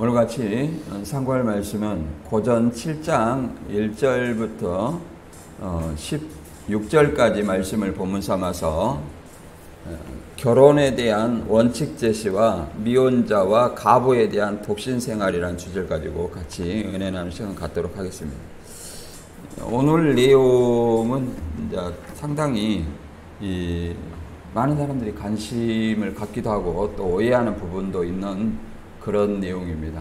오늘 같이 상고할 말씀은 고전 7장 1절부터 16절까지 말씀을 본문 삼아서 결혼에 대한 원칙 제시와 미혼자와 가부에 대한 독신 생활이라는 주제를 가지고 같이 은혜 나누는 시간 갖도록 하겠습니다. 오늘 내용은 이제 상당히 많은 사람들이 관심을 갖기도 하고 또 오해하는 부분도 있는 그런 내용입니다.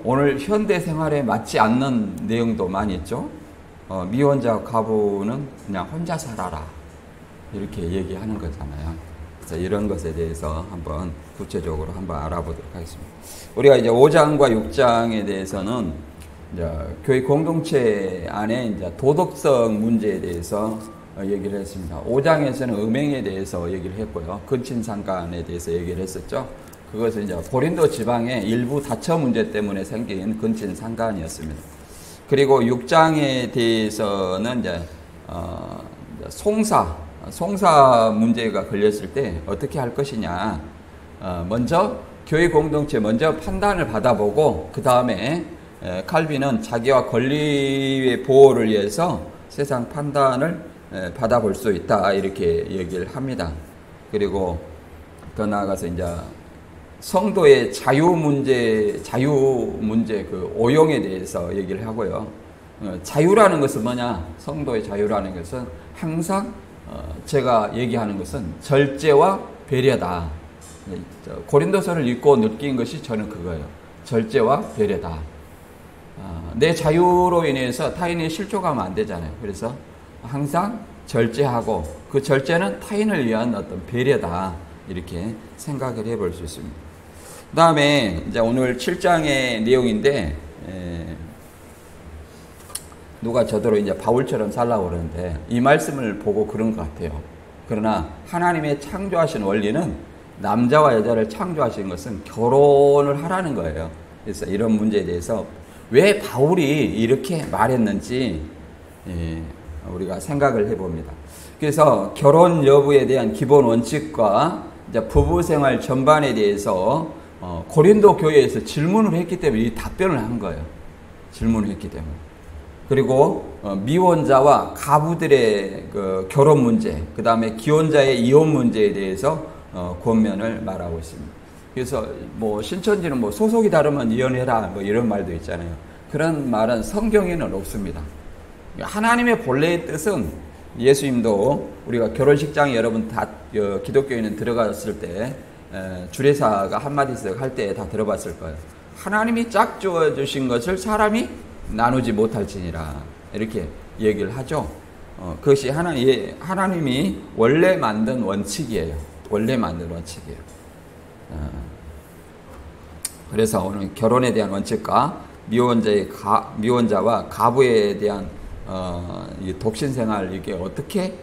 오늘 현대 생활에 맞지 않는 내용도 많이 있죠. 미혼자 가부는 그냥 혼자 살아라 이렇게 얘기하는 거잖아요. 그래서 이런 것에 대해서 한번 구체적으로 한번 알아보도록 하겠습니다. 우리가 이제 5장과 6장에 대해서는 이제 교회 공동체 안에 이제 도덕성 문제에 대해서 얘기를 했습니다. 5장에서는 음행에 대해서 얘기를 했고요. 근친상간에 대해서 얘기를 했었죠. 그것은 이제 고린도 지방의 일부 다처 문제 때문에 생긴 근친상간이었습니다. 그리고 6장에 대해서는 이제 송사 문제가 걸렸을 때 어떻게 할 것이냐. 먼저 교회 공동체 먼저 판단을 받아보고 그 다음에 칼빈은 자기와 권리의 보호를 위해서 세상 판단을 받아볼 수 있다 이렇게 얘기를 합니다. 그리고 더 나아가서 이제 성도의 자유 문제 그 오용에 대해서 얘기를 하고요. 자유라는 것은 뭐냐? 성도의 자유라는 것은 항상 제가 얘기하는 것은 절제와 배려다. 고린도서를 읽고 느낀 것이 저는 그거예요. 절제와 배려다. 내 자유로 인해서 타인이 실족하면 안 되잖아요. 그래서 항상 절제하고 그 절제는 타인을 위한 어떤 배려다. 이렇게 생각을 해볼 수 있습니다. 그 다음에 이제 오늘 7장의 내용인데, 누가 저더러 이제 바울처럼 살라고 그러는데, 이 말씀을 보고 그런 것 같아요. 그러나 하나님의 창조하신 원리는 남자와 여자를 창조하신 것은 결혼을 하라는 거예요. 그래서 이런 문제에 대해서 왜 바울이 이렇게 말했는지, 우리가 생각을 해봅니다. 그래서 결혼 여부에 대한 기본 원칙과 이제 부부 생활 전반에 대해서 고린도 교회에서 질문을 했기 때문에 이 답변을 한 거예요. 질문을 했기 때문에. 그리고 미혼자와 가부들의 그 결혼 문제, 그 다음에 기혼자의 이혼 문제에 대해서 권면을 말하고 있습니다. 그래서 신천지는 소속이 다르면 이혼해라 이런 말도 있잖아요. 그런 말은 성경에는 없습니다. 하나님의 본래의 뜻은 예수님도 우리가 결혼식장에 여러분 다 기독교인은 들어갔을 때 주례사가 한마디씩 할 때 다 들어봤을 거예요. 하나님이 짝 지어 주신 것을 사람이 나누지 못할지니라 이렇게 얘기를 하죠. 그것이 하나님이 원래 만든 원칙이에요. 원래 만든 원칙이에요. 그래서 오늘 결혼에 대한 원칙과 미혼자와 가부에 대한 이 독신 생활 이게 어떻게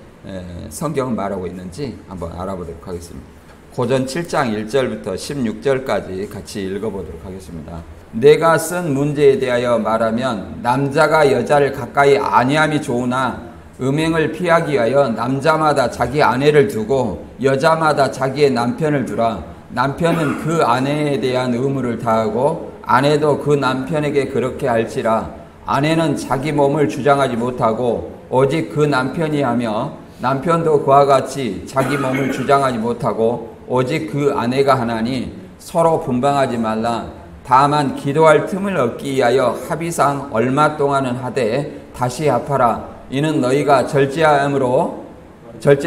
성경은 말하고 있는지 한번 알아보도록 하겠습니다. 고전 7장 1절부터 16절까지 같이 읽어보도록 하겠습니다. 내가 쓴 문제에 대하여 말하면 남자가 여자를 가까이 아니함이 좋으나 음행을 피하기 위하여 남자마다 자기 아내를 두고 여자마다 자기의 남편을 두라. 남편은 그 아내에 대한 의무를 다하고 아내도 그 남편에게 그렇게 할지라. 아내는 자기 몸을 주장하지 못하고 오직 그 남편이 하며 남편도 그와 같이 자기 몸을 주장하지 못하고 오직 그 아내가 하나니 서로 분방하지 말라. 다만 기도할 틈을 얻기 위하여 합의상 얼마 동안은 하되 다시 합하라. 이는 너희가 절제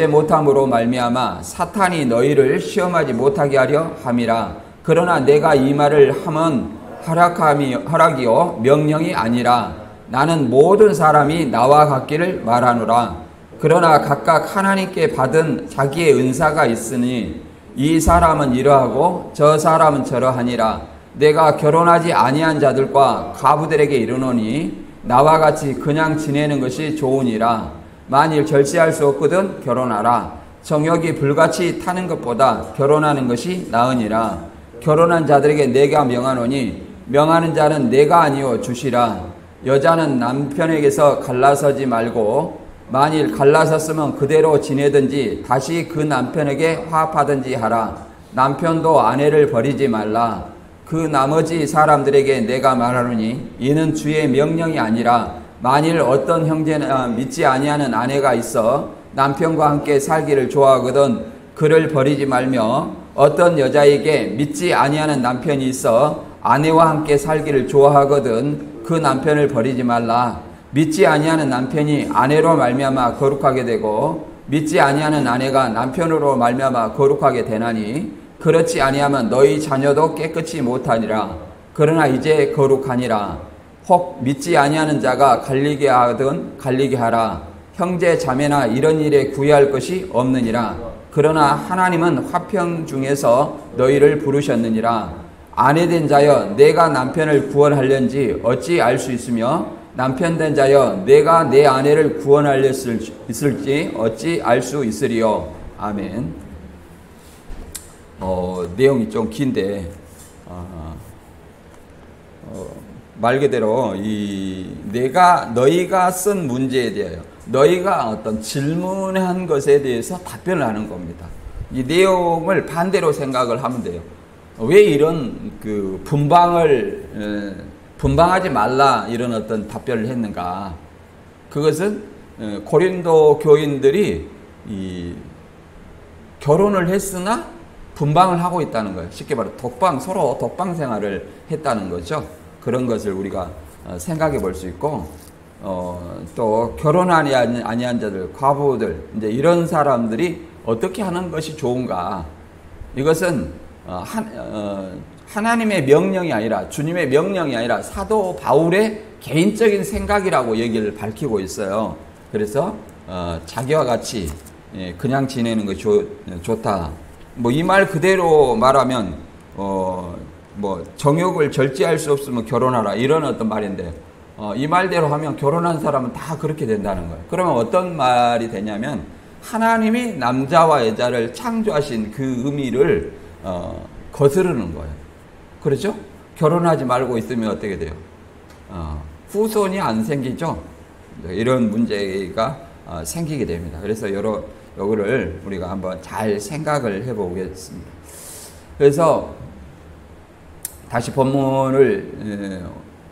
못함으로 말미암아 사탄이 너희를 시험하지 못하게 하려 함이라. 그러나 내가 이 말을 함은 허락이요 명령이 아니라 나는 모든 사람이 나와 같기를 말하노라. 그러나 각각 하나님께 받은 자기의 은사가 있으니 이 사람은 이러하고 저 사람은 저러하니라. 내가 결혼하지 아니한 자들과 가부들에게 이르노니 나와 같이 그냥 지내는 것이 좋으니라. 만일 절제할 수 없거든 결혼하라. 정욕이 불같이 타는 것보다 결혼하는 것이 나으니라. 결혼한 자들에게 내가 명하노니 명하는 자는 내가 아니요 주시라. 여자는 남편에게서 갈라서지 말고 만일 갈라섰으면 그대로 지내든지 다시 그 남편에게 화합하든지 하라. 남편도 아내를 버리지 말라. 그 나머지 사람들에게 내가 말하노니 이는 주의 명령이 아니라 만일 어떤 형제나 믿지 아니하는 아내가 있어 남편과 함께 살기를 좋아하거든 그를 버리지 말며 어떤 여자에게 믿지 아니하는 남편이 있어 아내와 함께 살기를 좋아하거든 그 남편을 버리지 말라. 믿지 아니하는 남편이 아내로 말미암아 거룩하게 되고 믿지 아니하는 아내가 남편으로 말미암아 거룩하게 되나니 그렇지 아니하면 너희 자녀도 깨끗이 못하니라. 그러나 이제 거룩하니라. 혹 믿지 아니하는 자가 갈리게 하든 갈리게 하라. 형제 자매나 이런 일에 구애할 것이 없느니라. 그러나 하나님은 화평 중에서 너희를 부르셨느니라. 아내된 자여 내가 남편을 구원하려는지 어찌 알 수 있으며 남편된 자여 내가 내 아내를 구원하였을지 어찌 알 수 있으리요. 아멘. 내용이 좀 긴데 말 그대로 너희가 쓴 문제에 대하여 너희가 어떤 질문한 것에 대해서 답변을 하는 겁니다. 이 내용을 반대로 생각을 하면 돼요. 왜 이런 분방하지 말라 이런 어떤 답변을 했는가? 그것은 고린도 교인들이 결혼을 했으나 분방을 하고 있다는 거예요. 쉽게 말해 서로 독방 생활을 했다는 거죠. 그런 것을 우리가 생각해 볼 수 있고, 또 결혼하지 아니한 자들, 과부들, 이제 이런 사람들이 어떻게 하는 것이 좋은가? 이것은 하나님의 명령이 아니라, 주님의 명령이 아니라 사도 바울의 개인적인 생각이라고 얘기를 밝히고 있어요. 그래서 자기와 같이 그냥 지내는 것이 좋다. 뭐 이 말 그대로 말하면 정욕을 절제할 수 없으면 결혼하라 이런 어떤 말인데, 이 말대로 하면 결혼한 사람은 다 그렇게 된다는 거예요. 그러면 어떤 말이 되냐면 하나님이 남자와 여자를 창조하신 그 의미를 거스르는 거예요. 그렇죠? 결혼하지 말고 있으면 어떻게 돼요? 후손이 안 생기죠? 이런 문제가 생기게 됩니다. 그래서 요거를 우리가 한번 잘 생각을 해보겠습니다. 그래서 다시 본문을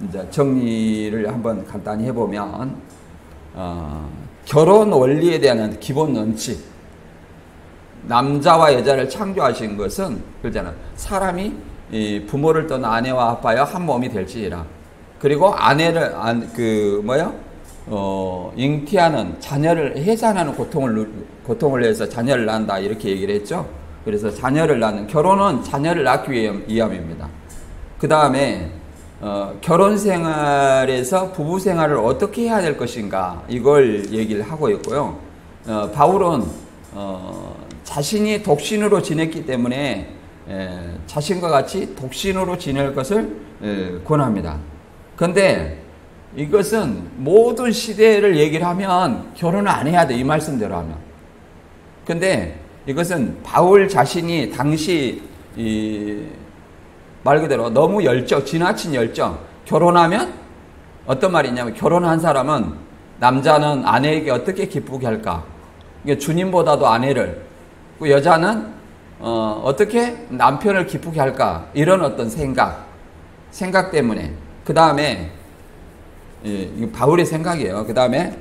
이제 정리를 한번 간단히 해보면, 결혼 원리에 대한 기본 원칙, 남자와 여자를 창조하신 것은 그러잖아요. 사람이 부모를 떠나 아내와 아빠여 한 몸이 될지니라. 그리고 아내를 잉태하는 자녀를 해산하는 고통을 해서 자녀를 낳는다 이렇게 얘기를 했죠. 그래서 자녀를 낳는, 결혼은 자녀를 낳기 위함입니다. 그 다음에 결혼 생활에서 부부 생활을 어떻게 해야 될 것인가 이걸 얘기를 하고 있고요. 바울은 자신이 독신으로 지냈기 때문에 자신과 같이 독신으로 지낼 것을 권합니다. 그런데 이것은 모든 시대를 얘기를 하면 결혼을 안 해야 돼, 이 말씀대로 하면. 근데 이것은 바울 자신이 당시 말 그대로 너무 지나친 열정, 결혼하면 어떤 말이 있냐면, 결혼한 사람은 남자는 아내에게 어떻게 기쁘게 할까? 이게 주님보다도 아내를, 여자는 어떻게 남편을 기쁘게 할까? 이런 어떤 생각 때문에. 그 다음에 이거 바울의 생각이에요. 그 다음에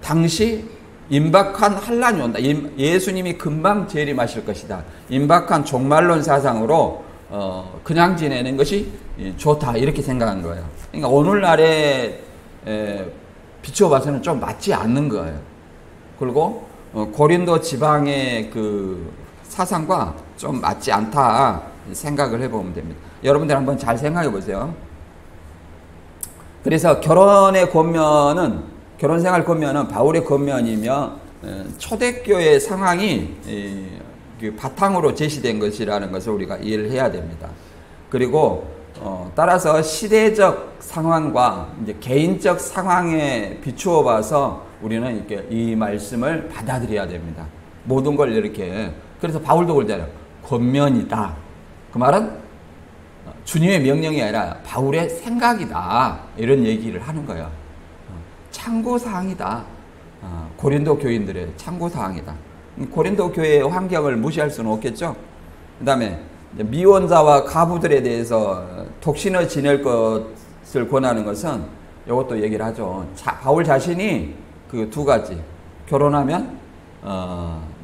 당시 임박한 환란이 온다. 예수님이 금방 재림하실 것이다. 임박한 종말론 사상으로 그냥 지내는 것이 좋다 이렇게 생각한 거예요. 그러니까 오늘날에 비추어 봐서는 좀 맞지 않는 거예요. 그리고 고린도 지방의 그 사상과 좀 맞지 않다 생각을 해보면 됩니다. 여러분들 한번 잘 생각해 보세요. 그래서 결혼 생활 권면은 바울의 권면이며 초대교회 상황이 바탕으로 제시된 것이라는 것을 우리가 이해를 해야 됩니다. 그리고 따라서 시대적 상황과 이제 개인적 상황에 비추어 봐서 우리는 이렇게 이 말씀을 받아들여야 됩니다. 모든 걸 이렇게. 그래서 바울도 그러잖아요. 권면이다. 그 말은 주님의 명령이 아니라 바울의 생각이다. 이런 얘기를 하는 거예요. 참고사항이다. 고린도 교인들의 참고사항이다. 고린도 교회의 환경을 무시할 수는 없겠죠. 그 다음에 미혼자와 가부들에 대해서 독신을 지낼 것을 권하는 것은 이것도 얘기를 하죠. 바울 자신이 그 두 가지, 결혼하면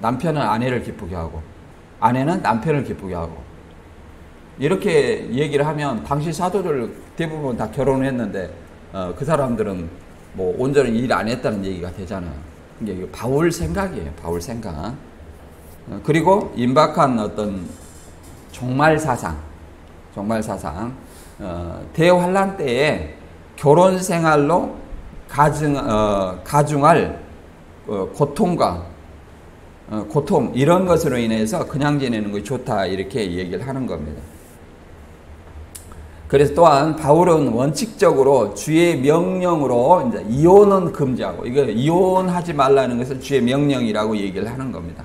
남편은 아내를 기쁘게 하고 아내는 남편을 기쁘게 하고, 이렇게 얘기를 하면 당시 사도들 대부분 다 결혼을 했는데 그 사람들은 뭐 온전히 일 안 했다는 얘기가 되잖아요. 이게 바울 생각이에요. 바울 생각. 그리고 임박한 어떤 종말 사상, 대환란 때에 결혼 생활로 가중할 고통 이런 것으로 인해서 그냥 지내는 것이 좋다, 이렇게 얘기를 하는 겁니다. 그래서 또한 바울은 원칙적으로 주의 명령으로 이제 이혼은 금지하고, 이거 이혼하지 말라는 것을 주의 명령이라고 얘기를 하는 겁니다.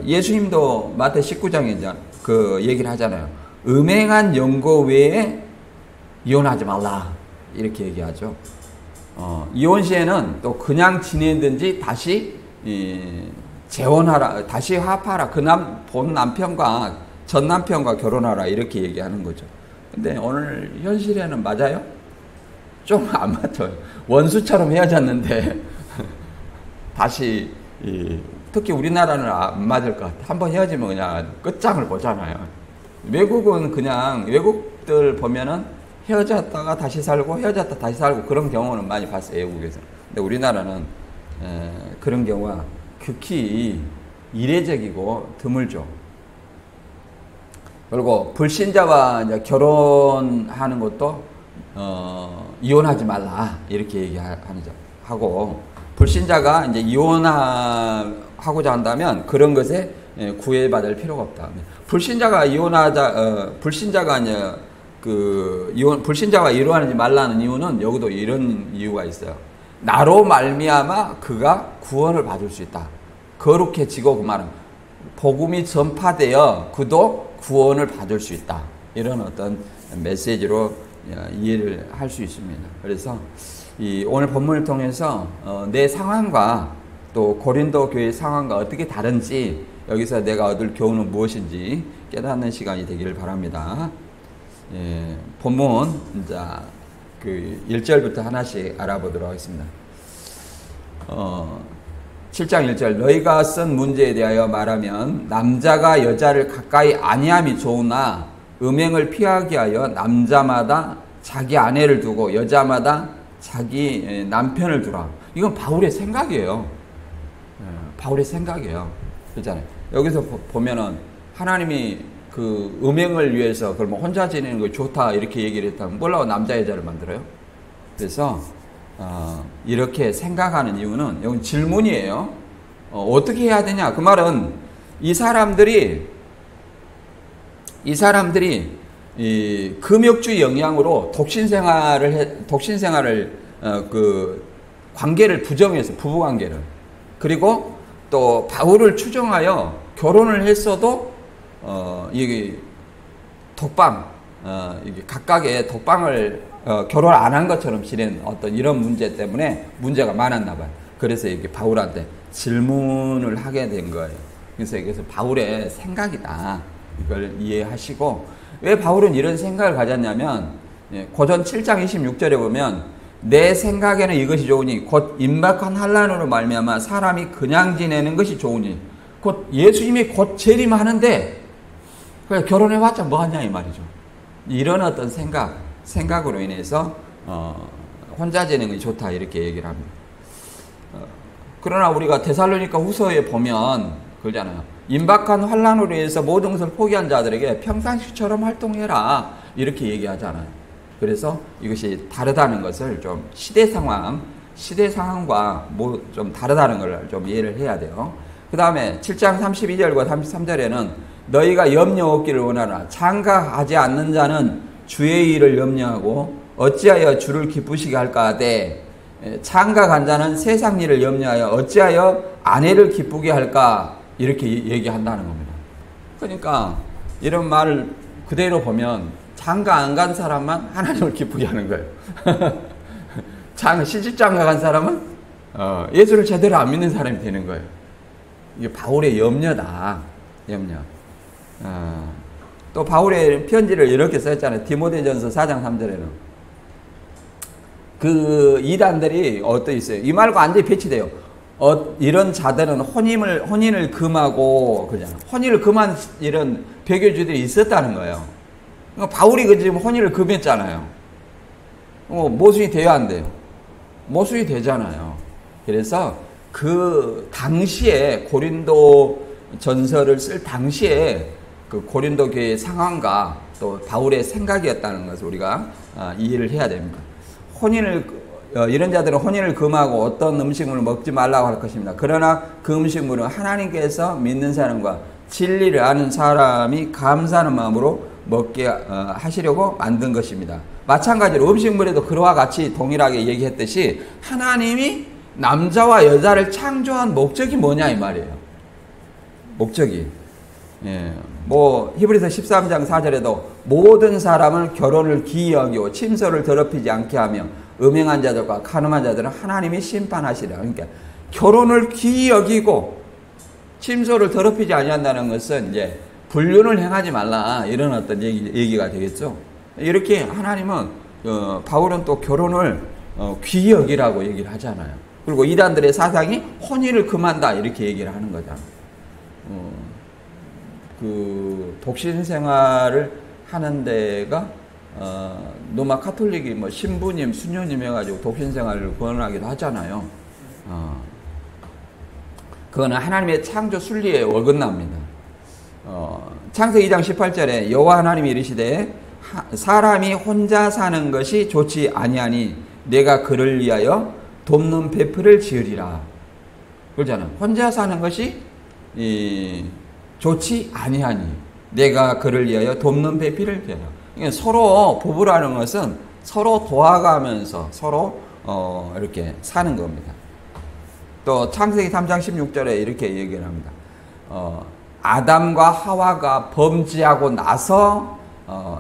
예수님도 마태 19장에 이제 그 얘기를 하잖아요. 음행한 연고 외에 이혼하지 말라, 이렇게 얘기하죠. 이혼 시에는 또 그냥 지내든지 다시 재혼하라, 다시 화합하라, 본 남편과 전 남편과 결혼하라, 이렇게 얘기하는 거죠. 근데 오늘 현실에는 맞아요? 좀 안 맞아요. 원수처럼 헤어졌는데 다시, 특히 우리나라는 안 맞을 것 같아요. 한번 헤어지면 그냥 끝장을 보잖아요. 외국은 그냥, 외국들 보면은 헤어졌다가 다시 살고 헤어졌다 다시 살고 그런 경우는 많이 봤어요, 외국에서. 근데 우리나라는 그런 경우가 극히 이례적이고 드물죠. 그리고 불신자와 이제 결혼하는 것도 이혼하지 말라, 이렇게 얘기하고, 불신자가 이제 이혼하고자 한다면 그런 것에 구애받을 필요가 없다. 불신자가 불신자가 이제 불신자가 이혼하지 말라는 이유는 여기도 이런 이유가 있어요. 나로 말미암아 그가 구원을 받을 수 있다. 거룩해지고, 그 말은 복음이 전파되어 그도 구원을 받을 수 있다. 이런 어떤 메시지로 이해를 할 수 있습니다. 그래서 오늘 본문을 통해서 내 상황과 또 고린도 교회의 상황과 어떻게 다른지, 여기서 내가 얻을 교훈은 무엇인지 깨닫는 시간이 되기를 바랍니다. 본문 이제 그 1절부터 하나씩 알아보도록 하겠습니다. 7장 1절, 너희가 쓴 문제에 대하여 말하면 남자가 여자를 가까이 아니함이 좋으나 음행을 피하게 하여 남자마다 자기 아내를 두고 여자마다 자기 남편을 두라. 이건 바울의 생각이에요. 바울의 생각이에요. 그렇잖아요. 여기서 보면은 하나님이 그 음행을 위해서 그걸 뭐 혼자 지내는 거 좋다, 이렇게 얘기를 했다면 뭘로 남자 여자를 만들어요? 그래서 이렇게 생각하는 이유는, 이건 질문이에요. 어떻게 해야 되냐? 그 말은 이 사람들이 이 금욕주의 영향으로 독신 생활을 그 관계를 부정해서, 부부 관계를, 그리고 또 바울을 추종하여 결혼을 했어도 이게 독방, 이게 각각의 독방을 결혼 안 한 것처럼 지낸 어떤 이런 문제 때문에 문제가 많았나 봐요. 그래서 이게 바울한테 질문을 하게 된 거예요. 그래서 이것은 바울의 생각이다, 이걸 이해하시고, 왜 바울은 이런 생각을 가졌냐면, 고전 7장 26절에 보면 내 생각에는 이것이 좋으니 곧 임박한 환난으로 말미암아 사람이 그냥 지내는 것이 좋으니, 곧 예수님이 곧 재림하는데 그냥 결혼해봤자 뭐하냐, 이 말이죠. 이런 어떤 생각으로 인해서 혼자 지내는 것이 좋다, 이렇게 얘기를 합니다. 그러나 우리가 데살로니가 후서에 보면 그러잖아요. 임박한 환난으로 인해서 모든 것을 포기한 자들에게 평상시처럼 활동해라, 이렇게 얘기하잖아요. 그래서 이것이 다르다는 것을 좀 시대 상황과 뭐 좀 다르다는 걸 좀 이해를 해야 돼요. 그 다음에 7장 32절과 33절에는 너희가 염려 없기를 원하나 장가하지 않는 자는 주의 일을 염려하고 어찌하여 주를 기쁘시게 할까 하되, 장가간 자는 세상 일을 염려하여 어찌하여 아내를 기쁘게 할까, 이렇게 얘기한다는 겁니다. 그러니까 이런 말을 그대로 보면 장가 안 간 사람만 하나님을 기쁘게 하는 거예요. 시집장가 간 사람은 예수를 제대로 안 믿는 사람이 되는 거예요. 이게 바울의 염려다, 염려. 또 바울의 편지를 이렇게 썼잖아요. 디모데전서 4장 3절에는. 그 이단들이 어떠 있어요? 이 말과 완전히 배치돼요. 이런 자들은 혼인을 금하고, 그잖아. 혼인을 금한 이런 배교주들이 있었다는 거예요. 그러니까 바울이 그 지금 혼인을 금했잖아요. 모순이 돼야 안 돼요. 모순이 되잖아요. 그래서 그 당시에 고린도 전서를 쓸 당시에 그 고린도 교회의 상황과 또 바울의 생각이었다는 것을 우리가 이해를 해야 됩니다. 이런 자들은 혼인을 금하고 어떤 음식물을 먹지 말라고 할 것입니다. 그러나 그 음식물은 하나님께서 믿는 사람과 진리를 아는 사람이 감사하는 마음으로 먹게 하시려고 만든 것입니다. 마찬가지로 음식물에도 그와 같이 동일하게 얘기했듯이 하나님이 남자와 여자를 창조한 목적이 뭐냐 이 말이에요. 목적이. 히브리서 13장 4절에도 모든 사람은 결혼을 기이 여기고 침소를 더럽히지 않게 하며 음행한 자들과 간음한 자들은 하나님이 심판하시리라. 그러니까 결혼을 기이 여기고 침소를 더럽히지 아니한다는 것은 이제 불륜을 행하지 말라 이런 어떤 얘기가 되겠죠. 이렇게 하나님은 바울은 또 결혼을 귀히 여기라고 얘기를 하잖아요. 그리고 이단들의 사상이 혼인을 금한다 이렇게 얘기를 하는 거잖아요. 그 독신 생활을 하는 데가 로마 카톨릭이 신부님, 수녀님 해가지고 독신 생활을 권하기도 하잖아요. 그거는 하나님의 창조 순리에 어긋납니다. 창세기 2장 18절에 여호와 하나님이 이르시되 사람이 혼자 사는 것이 좋지 아니하니 내가 그를 위하여 돕는 배필을 지으리라. 그러잖아요. 혼자 사는 것이 좋지 아니하니 내가 그를 위하여 돕는 배필을 지으라. 그러니까 서로 부부라는 것은 서로 도와가면서 서로 이렇게 사는 겁니다. 또 창세기 3장 16절에 이렇게 얘기를 합니다. 아담과 하와가 범죄하고 나서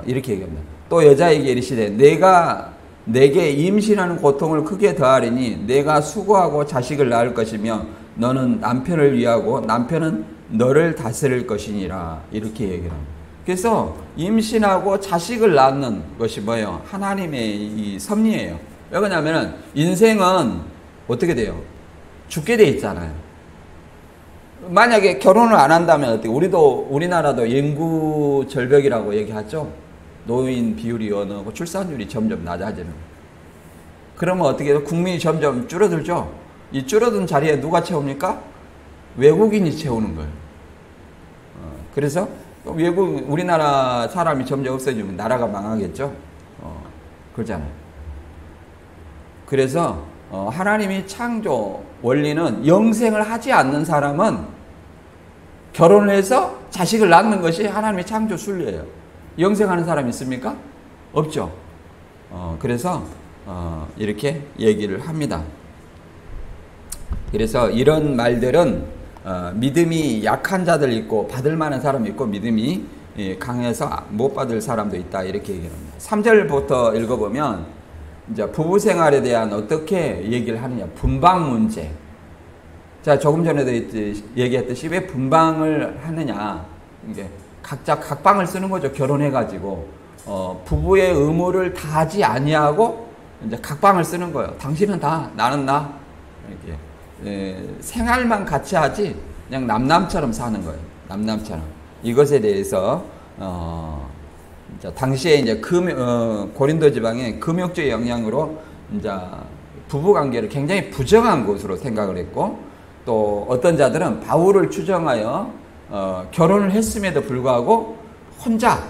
이렇게 얘기합니다. 또 여자에게 이르시되 내가 내게 임신하는 고통을 크게 더하리니 내가 수고하고 자식을 낳을 것이며 너는 남편을 위하고 남편은 너를 다스릴 것이니라 이렇게 얘기를 합니다. 그래서 임신하고 자식을 낳는 것이 뭐예요? 하나님의 이 섭리예요. 왜 그러냐면 인생은 어떻게 돼요? 죽게 돼 있잖아요. 만약에 결혼을 안 한다면 어떻게? 우리나라도 인구 절벽이라고 얘기하죠. 노인 비율이 어느 거 출산율이 점점 낮아지는. 그러면 어떻게 해요? 국민이 점점 줄어들죠. 이 줄어든 자리에 누가 채웁니까? 외국인이 채우는 거예요. 그래서 우리나라 사람이 점점 없어지면 나라가 망하겠죠. 그렇잖아요. 그래서 하나님이 창조 원리는 영생을 하지 않는 사람은 결혼을 해서 자식을 낳는 것이 하나님의 창조 순리예요. 영생하는 사람이 있습니까? 없죠. 그래서 이렇게 얘기를 합니다. 그래서 이런 말들은 믿음이 약한 자들 있고 받을 만한 사람이 있고 믿음이 강해서 못 받을 사람도 있다 이렇게 얘기합니다. 3절부터 읽어보면 이제 부부 생활에 대한 어떻게 얘기를 하느냐, 분방 문제. 자, 조금 전에도 얘기했듯이 왜 분방을 하느냐, 이게 각자 각방을 쓰는 거죠. 결혼해가지고 부부의 의무를 다하지 아니하고 이제 각방을 쓰는 거예요. 당신은 다, 나는 나 이렇게 생활만 같이 하지 그냥 남남처럼 사는 거예요. 남남처럼. 이것에 대해서 당시에 이제 고린도 지방의 금욕주의 영향으로 이제 부부 관계를 굉장히 부정한 것으로 생각을 했고, 또 어떤 자들은 바울을 추정하여 결혼을 했음에도 불구하고 혼자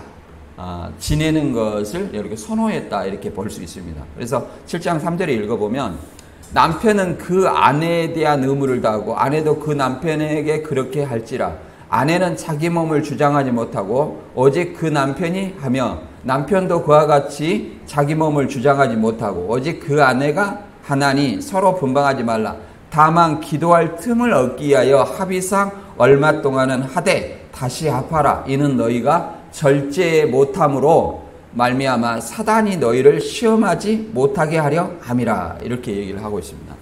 지내는 것을 이렇게 선호했다 이렇게 볼 수 있습니다. 그래서 7장 3절에 읽어보면 남편은 그 아내에 대한 의무를 다하고 아내도 그 남편에게 그렇게 할지라 아내는 자기 몸을 주장하지 못하고 오직 그 남편이 하며 남편도 그와 같이 자기 몸을 주장하지 못하고 오직 그 아내가 하나니 서로 분방하지 말라. 다만 기도할 틈을 얻기 위하여 합의상 얼마 동안은 하되 다시 합하라. 이는 너희가 절제 못함으로 말미암아 사단이 너희를 시험하지 못하게 하려 함이라. 이렇게 얘기를 하고 있습니다.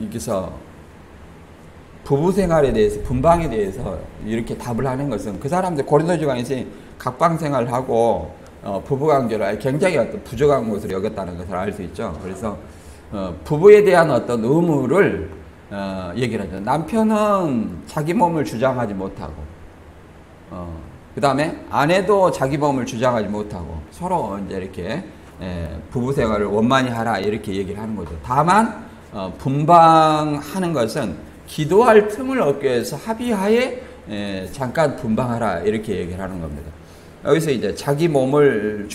여기서 부부 생활에 대해서, 분방에 대해서 이렇게 답을 하는 것은 그 사람들 고린도지방에서 각방 생활을 하고 부부 관계를 굉장히 어떤 부족한 것으로 여겼다는 것을 알 수 있죠. 그래서 부부에 대한 어떤 의무를 얘기를 하죠. 남편은 자기 몸을 주장하지 못하고, 그 다음에 아내도 자기 몸을 주장하지 못하고 서로 이제 이렇게 부부 생활을 원만히 하라 이렇게 얘기를 하는 거죠. 다만 분방하는 것은 기도할 틈을 얻기 위해서 합의하에 잠깐 분방하라 이렇게 얘기를 하는 겁니다. 여기서 이제 자기 몸을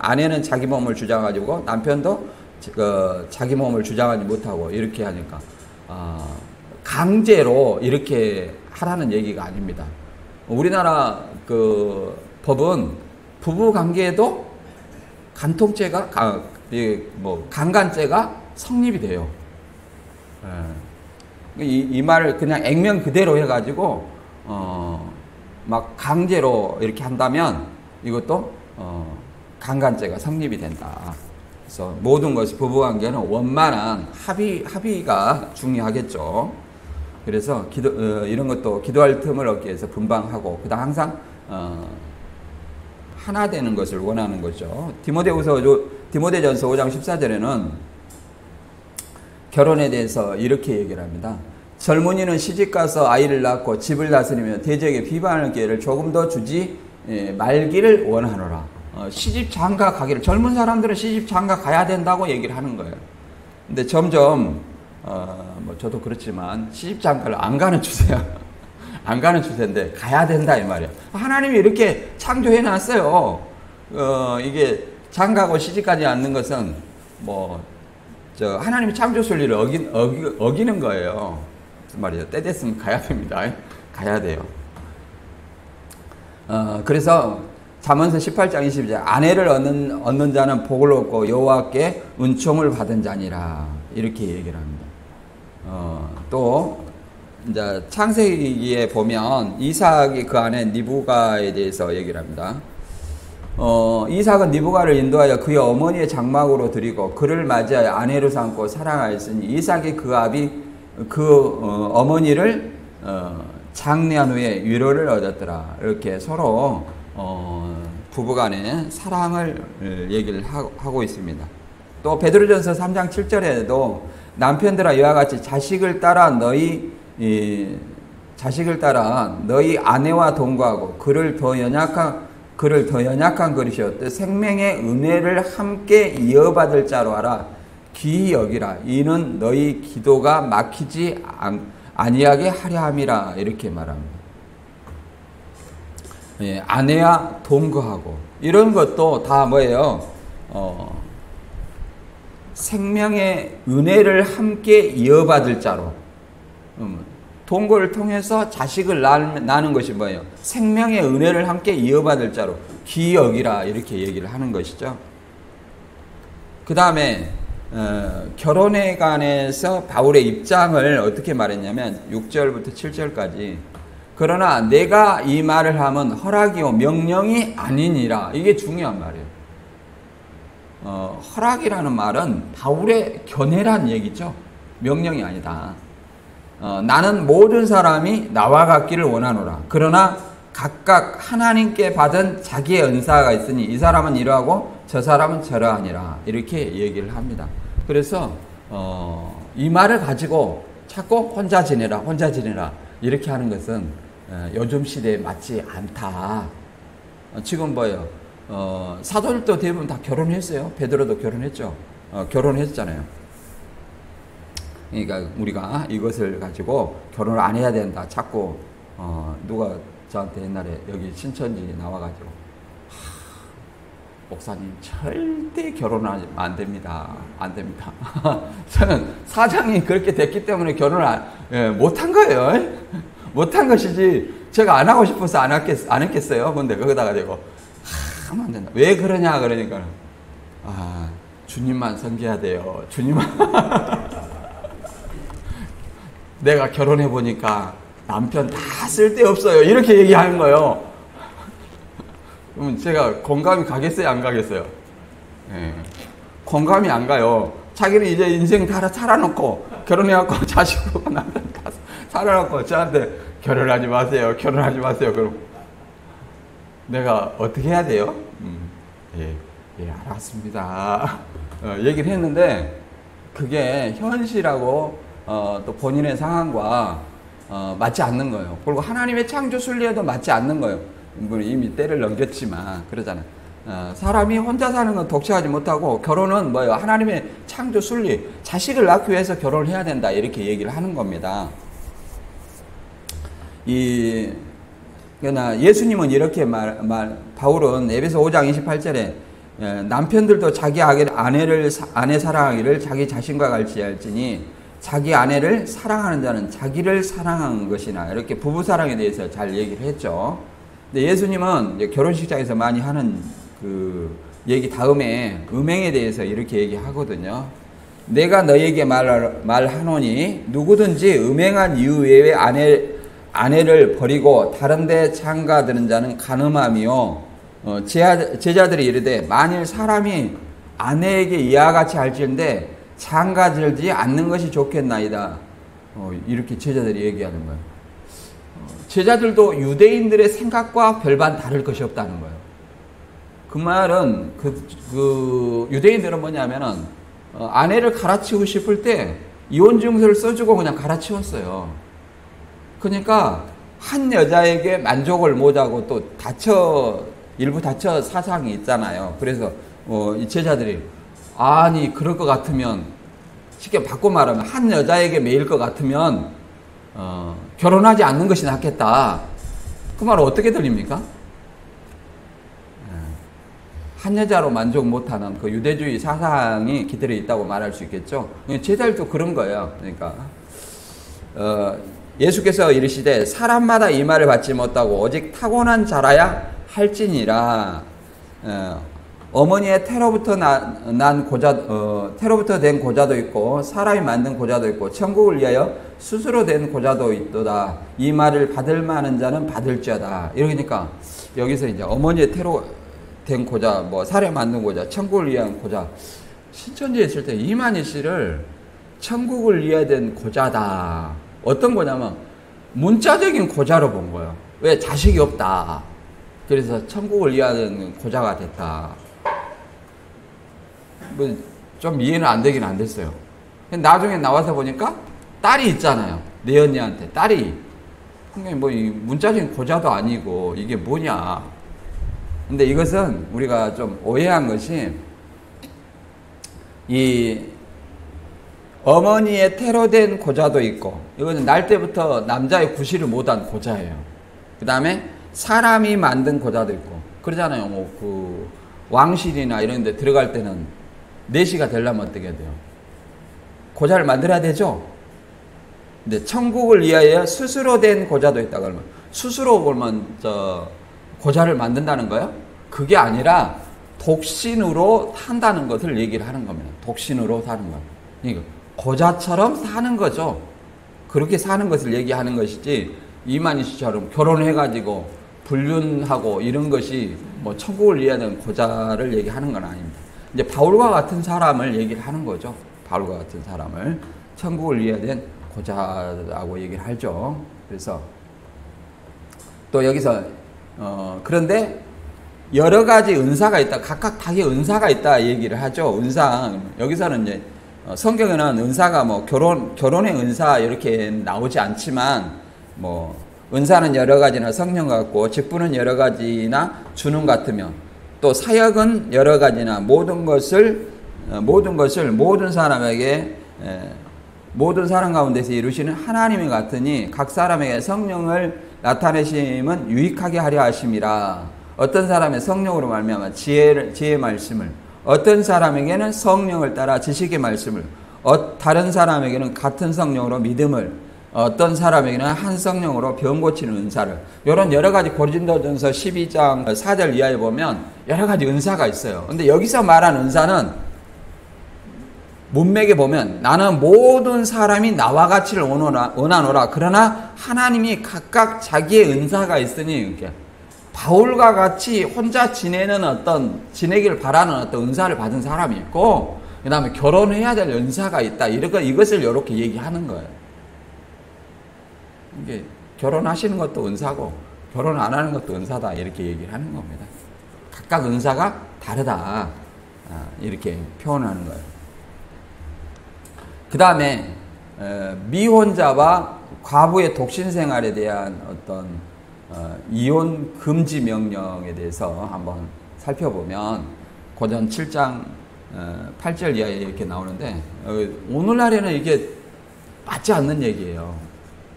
아내는 자기 몸을 주장하고 남편도 자기 몸을 주장하지 못하고 이렇게 하니까 강제로 이렇게 하라는 얘기가 아닙니다. 우리나라 그 법은 부부 관계에도 간통죄가 강간죄가 성립이 돼요. 이 말을 그냥 액면 그대로 해가지고 막 강제로 이렇게 한다면 이것도 강간죄가 성립이 된다. 그래서 모든 것이 부부관계는 원만한 합의가 중요하겠죠. 그래서 이런 것도 기도할 틈을 얻기 위해서 분방하고, 그다음 항상 하나 되는 것을 원하는 거죠. 디모데전서 5장 14절에는 결혼에 대해서 이렇게 얘기를 합니다. 젊은이는 시집가서 아이를 낳고 집을 다스리며 대적에 비방할 기회를 조금 더 주지 말기를 원하노라. 시집 장가 가기를, 젊은 사람들은 시집 장가 가야 된다고 얘기를 하는 거예요. 근데 점점 뭐 저도 그렇지만 시집 장가를 안 가는 추세야. 안 가는 추세인데 가야 된다 이 말이야. 하나님이 이렇게 창조해 놨어요. 이게 장가고 시집가지 않는 것은 하나님의 창조 순리를 어기는 거예요. 무슨 말이죠? 때 됐으면 가야 됩니다. 가야 돼요. 그래서 잠언서 18장 22절 아내를 얻는 자는 복을 얻고 여호와께 은총을 받은 자니라 이렇게 얘기를 합니다. 또 이제 창세기에 보면 이삭이 그 안에 리브가에 대해서 얘기를 합니다. 이삭은 리브가를 인도하여 그의 어머니의 장막으로 들이고 그를 맞이하여 아내로 삼고 사랑하였으니 이삭이 그 어머니를 장례한 후에 위로를 얻었더라. 이렇게 서로 부부간의 사랑을 얘기를 하고 있습니다. 또 베드로전서 3장 7절에도 남편들아 이와 같이 자식을 따라 너희 아내와 동거하고 그를 더 연약한 그릇이었듯 생명의 은혜를 함께 이어받을 자로 하라. 귀히 여기라. 이는 너희 기도가 막히지 아니하게 하려 함이라. 이렇게 말합니다. 아내와 동거하고 이런 것도 다 뭐예요? 생명의 은혜를 함께 이어받을 자로. 동거를 통해서 자식을 낳는 것이 뭐예요? 생명의 은혜를 함께 이어받을 자로 귀히 여기라 이렇게 얘기를 하는 것이죠. 그 다음에 결혼에 관해서 바울의 입장을 어떻게 말했냐면 6절부터 7절까지 그러나 내가 이 말을 하면 허락이요 명령이 아니니라. 이게 중요한 말이에요. 허락이라는 말은 바울의 견해란 얘기죠. 명령이 아니다. 나는 모든 사람이 나와 같기를 원하노라. 그러나 각각 하나님께 받은 자기의 은사가 있으니 이 사람은 이러하고 저 사람은 저러하니라. 이렇게 얘기를 합니다. 그래서 이 말을 가지고 자꾸 혼자 지내라 이렇게 하는 것은 요즘 시대에 맞지 않다. 지금 뭐예요? 사도들도 대부분 다 결혼했어요. 베드로도 결혼했죠. 결혼했잖아요. 그러니까 우리가 이것을 가지고 결혼을 안 해야 된다. 자꾸 누가 저한테 옛날에 여기 신천지 나와가지고 목사님 절대 결혼하면 안 됩니다. 안 됩니다. 저는 사장이 그렇게 됐기 때문에 결혼을 못한 거예요. 못한 것이지 제가 안 하고 싶어서 안 했겠어요. 근데 거기다가 대고 하면 안 된다. 왜 그러냐 그러니까 주님만 섬겨야 돼요. 주님만. 내가 결혼해 보니까 남편 다 쓸데없어요. 이렇게 얘기하는 거예요. 그러면 제가 공감이 가겠어요? 안 가겠어요? 공감이 안 가요. 자기는 이제 인생 다 살아놓고 결혼해갖고 자식하고 남편 다 살아놓고 저한테 결혼하지 마세요. 결혼하지 마세요. 그럼 내가 어떻게 해야 돼요? 예, 알았습니다. 얘기를 했는데 그게 현실하고 또 본인의 상황과 맞지 않는 거예요. 그리고 하나님의 창조 순리에도 맞지 않는 거예요. 이미 때를 넘겼지만 그러잖아요. 사람이 혼자 사는 건 독식하지 못하고 결혼은 뭐예요? 하나님의 창조 순리, 자식을 낳기 위해서 결혼을 해야 된다 이렇게 얘기를 하는 겁니다. 그러나 예수님은 이렇게 바울은 에베소 5장 28절에 남편들도 자기 아내 사랑하기를 자기 자신과 같이 할지니 자기 아내를 사랑하는 자는 자기를 사랑하는 것이나 이렇게 부부 사랑에 대해서 잘 얘기를 했죠. 근데 예수님은 결혼식장에서 많이 하는 그 얘기 다음에 음행에 대해서 이렇게 얘기하거든요. 내가 너에게 말하노니 누구든지 음행한 이유 외에 아내를 버리고 다른 데 장가드는 자는 간음함이요. 제자들이 이르되 만일 사람이 아내에게 이와 같이 할지인데 장가들지 않는 것이 좋겠나이다. 이렇게 제자들이 얘기하는 거예요. 제자들도 유대인들의 생각과 별반 다를 것이 없다는 거예요. 그 말은 그 유대인들은 뭐냐면은 아내를 갈아치우고 싶을 때 이혼 증서를 써주고 그냥 갈아치웠어요. 그러니까 한 여자에게 만족을 못하고 또 일부 다처 사상이 있잖아요. 그래서 이 제자들이 아니 그럴 것 같으면 쉽게 바꿔 말하면 한 여자에게 매일 것 같으면 결혼하지 않는 것이 낫겠다. 그 말은 어떻게 들립니까? 한 여자로 만족 못하는 그 유대주의 사상이 기들어 있다고 말할 수 있겠죠. 제자들도 그런 거예요. 그러니까 예수께서 이르시되 사람마다 이 말을 받지 못하고 오직 타고난 자라야 할지니라. 어머니의 태로부터 태로부터 된 고자도 있고 사람이 만든 고자도 있고 천국을 위하여 스스로 된 고자도 있도다. 이 말을 받을 만한 자는 받을지어다. 이러니까 여기서 이제 어머니의 태로 된 고자, 뭐 사람이 만든 고자, 천국을 위한 고자. 신천지에 있을 때 이만희 씨를 천국을 위하여 된 고자다. 어떤 거냐면 문자적인 고자로 본 거예요. 왜? 자식이 없다. 그래서 천국을 위하는 고자가 됐다. 뭐 좀 이해는 안 되긴 안 됐어요. 나중에 나와서 보니까 딸이 있잖아요. 내 언니한테 딸이. 뭐 문자적인 고자도 아니고 이게 뭐냐. 근데 이것은 우리가 좀 오해한 것이 이 어머니의 태로된 고자도 있고 이거는 날 때부터 남자의 구실을 못한 고자예요. 그 다음에 사람이 만든 고자도 있고 그러잖아요. 뭐 그 왕실이나 이런 데 들어갈 때는 내시가 되려면 어떻게 해야 돼요? 고자를 만들어야 되죠. 근데 천국을 위하여 스스로 된 고자도 있다 그러면 스스로 그러면 고자를 만든다는 거예요? 그게 아니라 독신으로 산다는 것을 얘기를 하는 겁니다. 독신으로 사는 거. 그러니까 고자처럼 사는 거죠. 그렇게 사는 것을 얘기하는 것이지 이만희 씨처럼 결혼해가지고 불륜하고 이런 것이 뭐 천국을 위하는 고자를 얘기하는 건 아닙니다. 이제 바울과 같은 사람을 얘기를 하는 거죠. 바울과 같은 사람을 천국을 위하는 고자라고 얘기를 하죠. 그래서 또 여기서 그런데 여러 가지 은사가 있다. 각각 자기 은사가 있다 얘기를 하죠. 은사. 여기서는 이제 성경에는 은사가 뭐 결혼의 은사 이렇게 나오지 않지만 뭐 은사는 여러 가지나 성령 같고 직분은 여러 가지나 주는 같으며 또 사역은 여러 가지나 모든 것을 모든 사람에게 모든 사람 가운데서 이루시는 하나님이 같으니 각 사람에게 성령을 나타내심은 유익하게 하려 하심이라. 어떤 사람의 성령으로 말미암아 지혜의 말씀을, 어떤 사람에게는 성령을 따라 지식의 말씀을, 다른 사람에게는 같은 성령으로 믿음을, 어떤 사람에게는 한 성령으로 병 고치는 은사를. 이런 여러 가지 고린도전서 12장 4절 이하에 보면 여러 가지 은사가 있어요. 근데 여기서 말한 은사는 문맥에 보면 나는 모든 사람이 나와 같이를 원하노라. 그러나 하나님이 각각 자기의 은사가 있으니 이렇게 바울과 같이 혼자 지내기를 바라는 어떤 은사를 받은 사람이 있고, 그 다음에 결혼해야 될 은사가 있다. 이것을 이렇게 얘기하는 거예요. 이게 결혼하시는 것도 은사고 결혼 안 하는 것도 은사다 이렇게 얘기를 하는 겁니다. 각각 은사가 다르다 이렇게 표현하는 거예요. 그 다음에 미혼자와 과부의 독신 생활에 대한 어떤 이혼 금지 명령에 대해서 한번 살펴보면 고전 7장 8절 이하에 이렇게 나오는데 오늘날에는 이게 맞지 않는 얘기예요.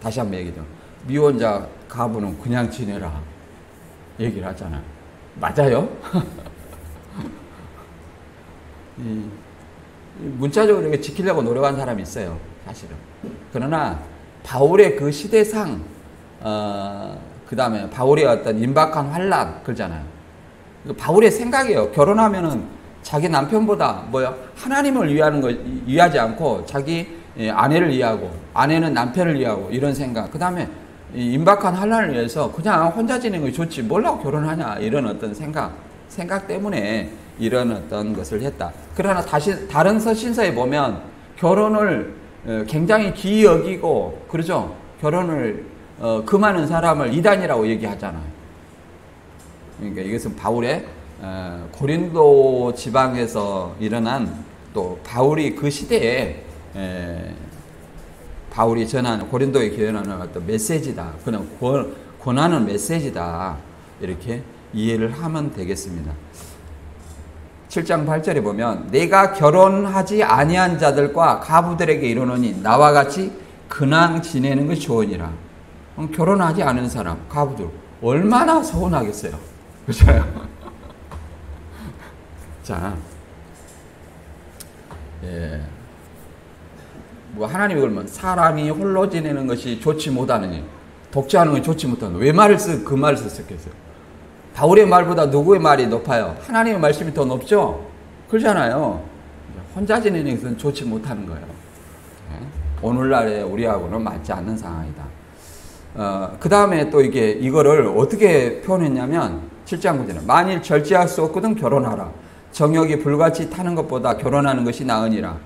다시 한번 얘기죠. 미혼자 가부는 그냥 지내라 얘기를 하잖아요. 맞아요? 문자적으로 이렇게 지키려고 노력한 사람이 있어요. 사실은. 그러나 바울의 그 시대상 그 다음에 바울의 어떤 임박한 환란 그러잖아요. 바울의 생각이에요. 결혼하면은 자기 남편보다 하나님을 위하지 않고 자기 아내를 위하고 아내는 남편을 위하고 이런 생각. 그 다음에 임박한 환란을 위해서 그냥 혼자 지내는 것이 좋지 뭐라고 결혼하냐 이런 어떤 생각 때문에 이런 어떤 것을 했다. 그러나 다른 서신서에 보면 결혼을 굉장히 기이 여기고 그러죠. 결혼을 금하는 사람을 이단이라고 얘기하잖아요. 그러니까 이것은 바울의 고린도 지방에서 일어난 또 바울이 그 시대에 바울이 전하는 고린도에 전하는 어떤 메시지다. 그냥 권하는 메시지다. 이렇게 이해를 하면 되겠습니다. 7장 8절에 보면 내가 결혼하지 아니한 자들과 가부들에게 이르노니 나와 같이 근황 지내는 것이 좋으니라. 결혼하지 않은 사람, 가부들 얼마나 서운하겠어요. 그렇죠? 자, 하나님이 그러면 사람이 홀로 지내는 것이 좋지 못하느니 독재하는 것이 좋지 못하느니 왜 그 말을 썼겠어요? 바울의 말보다 누구의 말이 높아요? 하나님의 말씀이 더 높죠? 그러잖아요. 혼자 지내는 것은 좋지 못하는 거예요. 오늘날의 우리하고는 맞지 않는 상황이다. 그 다음에 또 이거를 어떻게 표현했냐면 7장 9절에 만일 절제할 수 없거든 결혼하라. 정욕이 불같이 타는 것보다 결혼하는 것이 나으니라.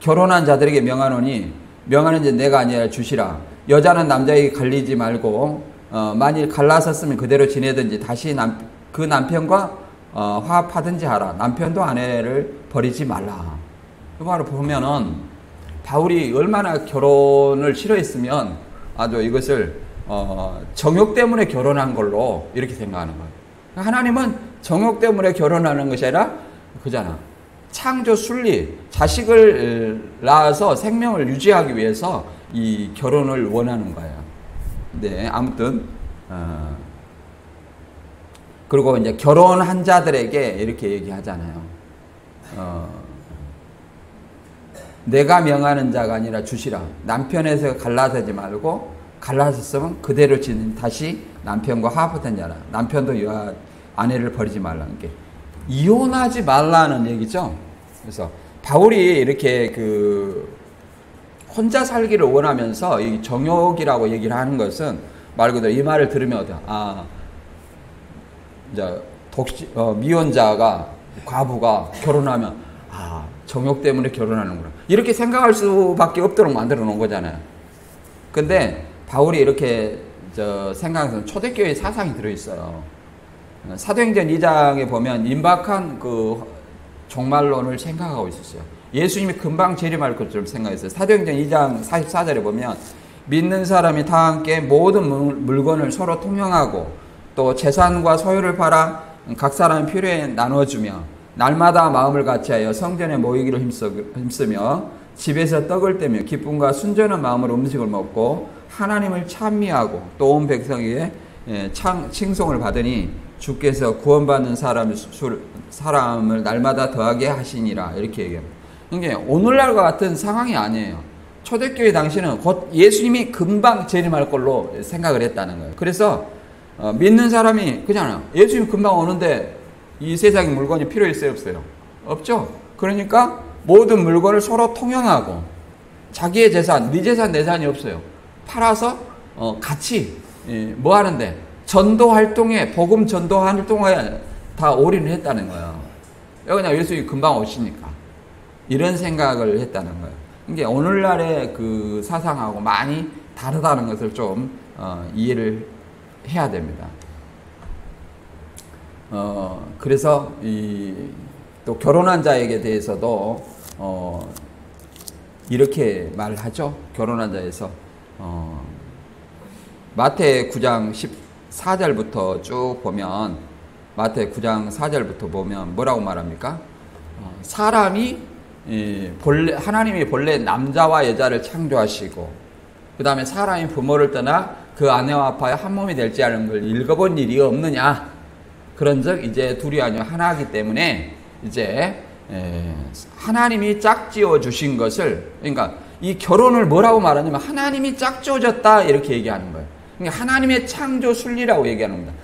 결혼한 자들에게 명하노니 명하는 자 내가 아니라 주시라. 여자는 남자에게 갈리지 말고 만일 갈라섰으면 그대로 지내든지 다시 그 남편과 화합하든지 하라. 남편도 아내를 버리지 말라. 그 말을 보면은 바울이 얼마나 결혼을 싫어했으면 아주 이것을 정욕 때문에 결혼한 걸로 이렇게 생각하는 거예요. 하나님은 정욕 때문에 결혼하는 것이 아니라 그잖아. 창조 순리, 자식을 낳아서 생명을 유지하기 위해서 이 결혼을 원하는 거예요. 네, 아무튼 그리고 이제 결혼한 자들에게 이렇게 얘기하잖아요. 내가 명하는 자가 아니라 주시라. 남편에서 갈라서지 말고 갈라섰으면 그대로 다시 남편과 화합하던 자라. 남편도 아내를 버리지 말라는 게 이혼하지 말라는 얘기죠. 그래서 바울이 이렇게 혼자 살기를 원하면서 이 정욕이라고 얘기를 하는 것은 말 그대로 이 말을 들으면 이제 미혼자가 과부가 결혼하면 정욕 때문에 결혼하는구나 이렇게 생각할 수밖에 없도록 만들어 놓은 거잖아요. 근데 바울이 이렇게 생각해서 초대교회 사상이 들어있어요. 사도행전 2장에 보면 임박한 종말론을 생각하고 있었어요. 예수님이 금방 재림할 것처럼 생각했어요. 사도행전 2장 44절에 보면 믿는 사람이 다 함께 모든 물건을 서로 통용하고 또 재산과 소유를 팔아 각 사람의 필요에 나눠주며 날마다 마음을 같이하여 성전에 모이기를 힘쓰며 집에서 떡을 떼며 기쁨과 순전한 마음으로 음식을 먹고 하나님을 찬미하고 또 온 백성에게 칭송을 받으니 주께서 구원받는 사람을 날마다 더하게 하시니라 이렇게 얘기합니다. 이게 오늘날과 같은 상황이 아니에요. 초대교회 당시는 곧 예수님이 금방 재림할 걸로 생각을 했다는 거예요. 그래서 믿는 사람이 그냥 예수님 금방 오는데 이 세상의 물건이 필요 있어요 없어요? 없죠. 그러니까 모든 물건을 서로 통용하고 자기의 재산, 네 재산 내 재산이 없어요. 팔아서 같이 뭐 하는데 전도 활동에 복음 전도 활동에 다 올인을 했다는 거예요. 그냥 예수님이 금방 오시니까 이런 생각을 했다는 거예요. 이게 오늘날의 그 사상하고 많이 다르다는 것을 좀 이해를 해야 됩니다. 그래서 또 결혼한 자에게 대해서도 이렇게 말하죠. 결혼한 자에서 마태 9장 14절부터 쭉 보면, 마태 9장 4절부터 보면 뭐라고 말합니까? 사람이 하나님이 본래 남자와 여자를 창조하시고, 그 다음에 사람이 부모를 떠나 그 아내와 합하여 한 몸이 될지 하는 걸 읽어본 일이 없느냐? 그런즉 이제 둘이 아니요 하나이기 때문에 이제 하나님이 짝지어 주신 것을, 그러니까 이 결혼을 뭐라고 말하냐면 하나님이 짝지어졌다 이렇게 얘기하는 거예요. 그러니까 하나님의 창조 순리라고 얘기하는 겁니다.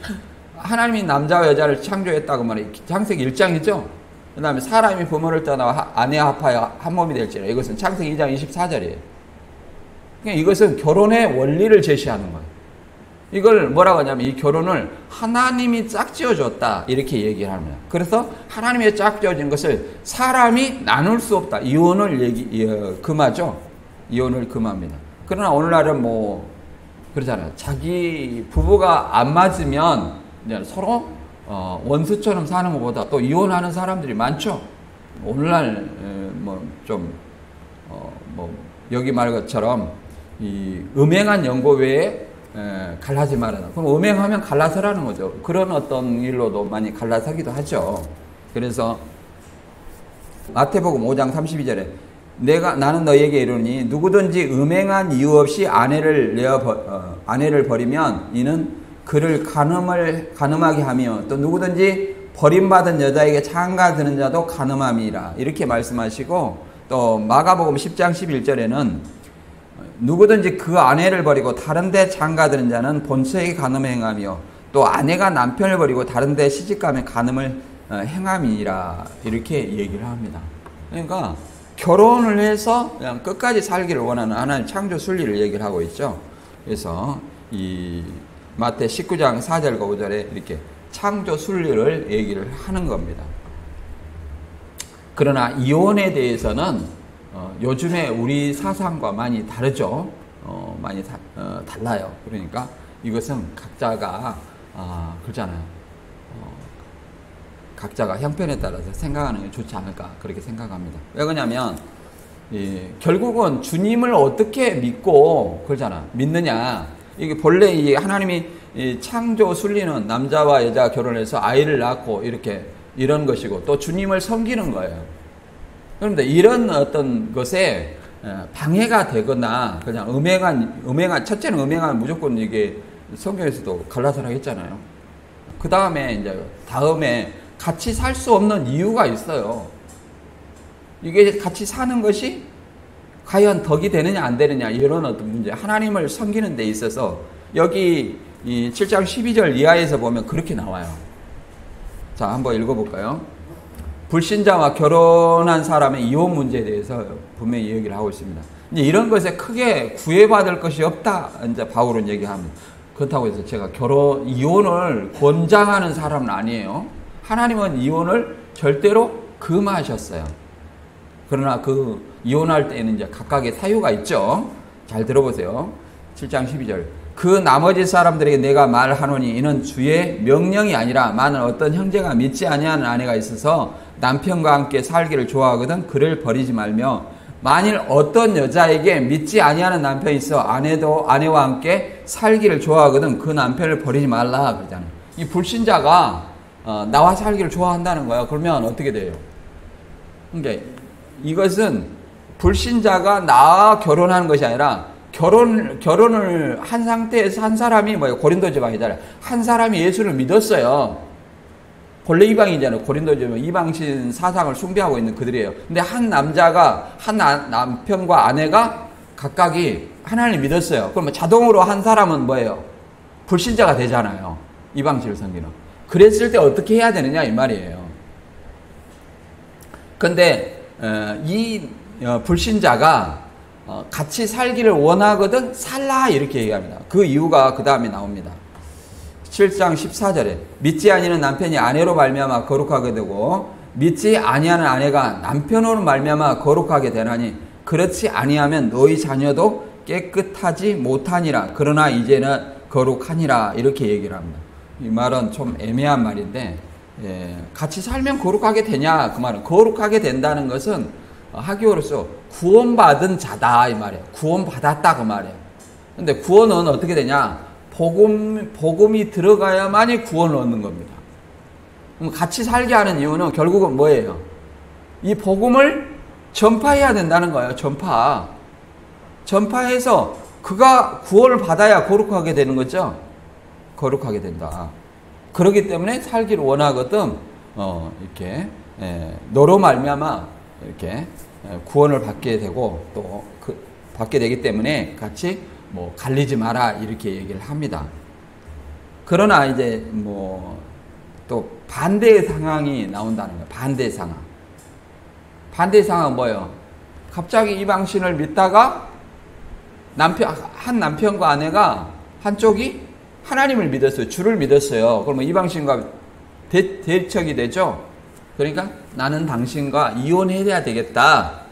하나님이 남자와 여자를 창조했다고 말해. 창세기 1장이죠. 그 다음에 사람이 부모를 떠나 아내와 합하여 한 몸이 될지라. 이것은 창세기 2장 24절이에요. 그러니까 이것은 결혼의 원리를 제시하는 거예요. 이걸 뭐라고 하냐면 이 결혼을 하나님이 짝지어줬다 이렇게 얘기를 합니다. 그래서 하나님의 짝지어진 것을 사람이 나눌 수 없다. 이혼을 금하죠. 이혼을 금합니다. 그러나 오늘날은 뭐 그러잖아요. 자기 부부가 안 맞으면 이제 서로 원수처럼 사는 것보다 또 이혼하는 사람들이 많죠. 오늘날 뭐 좀 뭐 여기 말 것처럼 이 음행한 연고 외에 갈라지 말아라. 그럼 음행하면 갈라서라는 거죠. 그런 어떤 일로도 많이 갈라서기도 하죠. 그래서 마태복음 5장 32절에 나는 너희에게 이르노니 누구든지 음행한 이유 없이 아내를 버리면 이는 그를 간음하게 하며 또 누구든지 버림받은 여자에게 장가드는 자도 간음함이라 이렇게 말씀하시고, 또 마가복음 10장 11절에는 누구든지 그 아내를 버리고 다른 데 장가드는 자는 본처에게 간음을 행하며 또 아내가 남편을 버리고 다른 데 시집가면 간음을 행함이라 이렇게 얘기를 합니다. 그러니까 결혼을 해서 그냥 끝까지 살기를 원하는 하나님 창조 순리를 얘기를 하고 있죠. 그래서 이 마태 19장 4절과 5절에 이렇게 창조 순리를 얘기를 하는 겁니다. 그러나 이혼에 대해서는 요즘에 우리 사상과 많이 다르죠. 많이 달라요. 그러니까 이것은 각자가 그렇잖아요. 각자가 형편에 따라서 생각하는 게 좋지 않을까 그렇게 생각합니다. 왜 그러냐면 결국은 주님을 어떻게 믿고 그러잖아 믿느냐. 이게 본래 이 하나님이 창조 순리는 남자와 여자가 결혼해서 아이를 낳고 이런 것이고 또 주님을 섬기는 거예요. 그런데 이런 어떤 것에 방해가 되거나 그냥 음행한 첫째는 음행한 무조건 이게 성경에서도 갈라서라 했잖아요. 그 다음에 같이 살 수 없는 이유가 있어요. 이게 같이 사는 것이 과연 덕이 되느냐 안 되느냐 이런 어떤 문제, 하나님을 섬기는 데 있어서 여기 이 7장 12절 이하에서 보면 그렇게 나와요. 자, 한번 읽어볼까요? 불신자와 결혼한 사람의 이혼 문제에 대해서 분명히 얘기를 하고 있습니다. 이제 이런 것에 크게 구애받을 것이 없다. 이제 바울은 얘기합니다. 그렇다고 해서 제가 이혼을 권장하는 사람은 아니에요. 하나님은 이혼을 절대로 금하셨어요. 그러나 그 이혼할 때는 이제 각각의 사유가 있죠. 잘 들어보세요. 7장 12절. 그 나머지 사람들에게 내가 말하노니 이는 주의 명령이 아니라 만일 어떤 형제가 믿지 아니하는 아내가 있어서 남편과 함께 살기를 좋아하거든 그를 버리지 말며, 만일 어떤 여자에게 믿지 아니하는 남편이 있어 아내와 함께 살기를 좋아하거든 그 남편을 버리지 말라 그러잖아요. 이 불신자가 나와 살기를 좋아한다는 거야. 그러면 어떻게 돼요? 그러니까 이것은 불신자가 나와 결혼하는 것이 아니라 결혼을 한 상태에서 한 사람이 고린도 지방이잖아요. 한 사람이 예수를 믿었어요. 본래 이방이잖아요. 고린도 지방 이방신 사상을 숭배하고 있는 그들이에요. 근데 한 남자가 한 남편과 아내가 각각이 하나님을 믿었어요. 그러면 자동으로 한 사람은 뭐예요? 불신자가 되잖아요. 이방신을 섬기는. 그랬을 때 어떻게 해야 되느냐 이 말이에요. 근데 이 불신자가 같이 살기를 원하거든 살라 이렇게 얘기합니다. 그 이유가 그 다음에 나옵니다. 7장 14절에 믿지 아니하는 남편이 아내로 말미암아 거룩하게 되고 믿지 아니하는 아내가 남편으로 말미암아 거룩하게 되나니 그렇지 아니하면 너희 자녀도 깨끗하지 못하니라. 그러나 이제는 거룩하니라. 이렇게 얘기를 합니다. 이 말은 좀 애매한 말인데, 같이 살면 거룩하게 되냐? 그 말은 거룩하게 된다는 것은 학교로서 구원받은 자다 이 말이에요. 구원받았다 그 말이에요. 근데 구원은 어떻게 되냐? 복음이 들어가야만이 구원을 얻는 겁니다. 그럼 같이 살게 하는 이유는 결국은 뭐예요? 이 복음을 전파해야 된다는 거예요. 전파해서 그가 구원을 받아야 거룩하게 되는 거죠. 거룩하게 된다. 그렇기 때문에 살기를 원하거든. 이렇게 너로 말미암아 이렇게 구원을 받게 되고 또 받게 되기 때문에 같이 뭐 갈리지 마라 이렇게 얘기를 합니다. 그러나 이제 뭐 또 반대의 상황이 나온다는 거예요. 반대의 상황. 반대의 상황은 뭐예요? 갑자기 이방신을 믿다가 한 남편과 아내가 한쪽이 하나님을 믿었어요. 주를 믿었어요. 그러면 이방신과 대척이 되죠. 그러니까 나는 당신과 이혼해야 되겠다.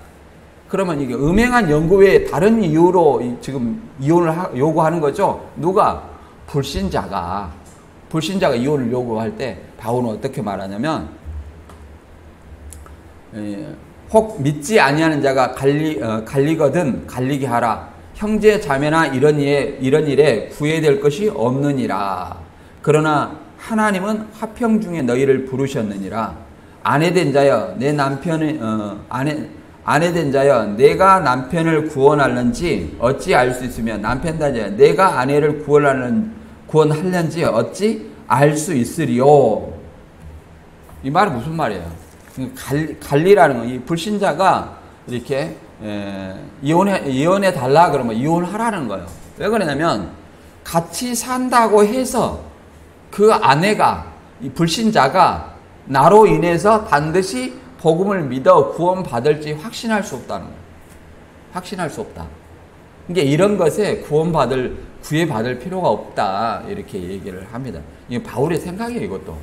그러면 이게 음행한 연구 외에 다른 이유로 지금 이혼을 요구하는 거죠. 누가? 불신자가 이혼을 요구할 때 바울은 어떻게 말하냐면 혹 믿지 아니하는 자가 갈리거든 갈리게 하라. 형제 자매나 이런 일에 구애될 것이 없느니라. 그러나 하나님은 화평 중에 너희를 부르셨느니라. 아내된 자여 내가 남편을 구원할는지 어찌 알 수 있으며 남편다자여 내가 아내를 구원할는지 어찌 알 수 있으리요. 이 말은 무슨 말이에요? 갈리라는 거, 이 불신자가 이렇게 이혼해 달라 그러면 이혼하라는 거예요. 왜 그러냐면 같이 산다고 해서 그 아내가 이 불신자가 나로 인해서 반드시 복음을 믿어 구원받을지 확신할 수 없다는 거예요. 확신할 수 없다. 그러니까 이런 것에 구애받을 필요가 없다 이렇게 얘기를 합니다. 이게 바울의 생각이에요. 이것도